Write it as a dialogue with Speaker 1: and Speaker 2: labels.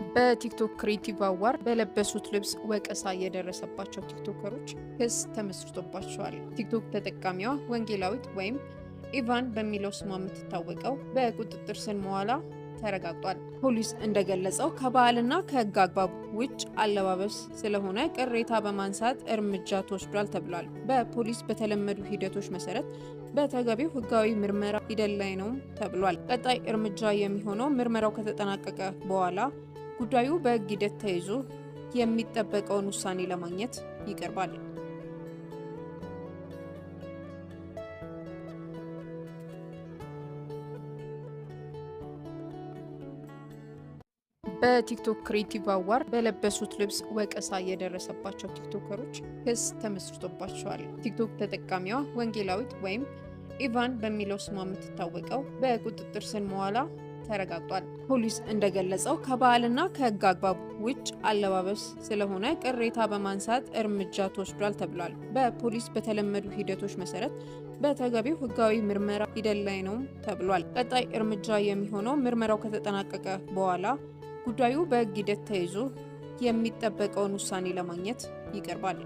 Speaker 1: በቲክቶክ ክሬቲቭ አዋርድ በለበሱት ልብስ ወቀሳ የደረሰባቸው ቲክቶከሮች ክስ ተመስርቶባቸዋል። ቲክቶክ ተጠቃሚዋ ወንጌላዊት ወይም ኢቫን በሚለው ስሟ የምትታወቀው በቁጥጥር ስር መዋላ ተረጋግጧል። ፖሊስ እንደገለጸው ከባህልና ከሕግ አግባብ ውጭ አለባበስ ስለሆነ ቅሬታ በማንሳት እርምጃ ተወስዷል ተብሏል። በፖሊስ በተለመዱ ሂደቶች መሰረት በተገቢው ሕጋዊ ምርመራ ሂደት ላይ ነው ተብሏል። ቀጣይ እርምጃ የሚሆነው ምርመራው ከተጠናቀቀ በኋላ ጉዳዩ በሕግ ሂደት ተይዞ የሚጠበቀውን ውሳኔ ለማግኘት ይቀርባል። በቲክቶክ ክሬቲቭ አዋርድ በለበሱት ልብስ ወቀሳ የደረሰባቸው ቲክቶከሮች ክስ ተመስርቶባቸዋል። ቲክቶክ ተጠቃሚዋ ወንጌላዊት ወይም ኢቫን በሚለው ስሟ የምትታወቀው በቁጥጥር ስር መዋላ ተረጋግጧል። ፖሊስ እንደገለጸው ከባህልና ከሕግ አግባብ ውጭ አለባበስ ስለሆነ ቅሬታ በማንሳት እርምጃ ተወስዷል ተብሏል። በፖሊስ በተለመዱ ሂደቶች መሰረት በተገቢው ሕጋዊ ምርመራ ሂደት ላይ ነው ተብሏል። ቀጣይ እርምጃ የሚሆነው ምርመራው ከተጠናቀቀ በኋላ ጉዳዩ በሕግ ሂደት ተይዞ የሚጠበቀውን ውሳኔ ለማግኘት ይቀርባል።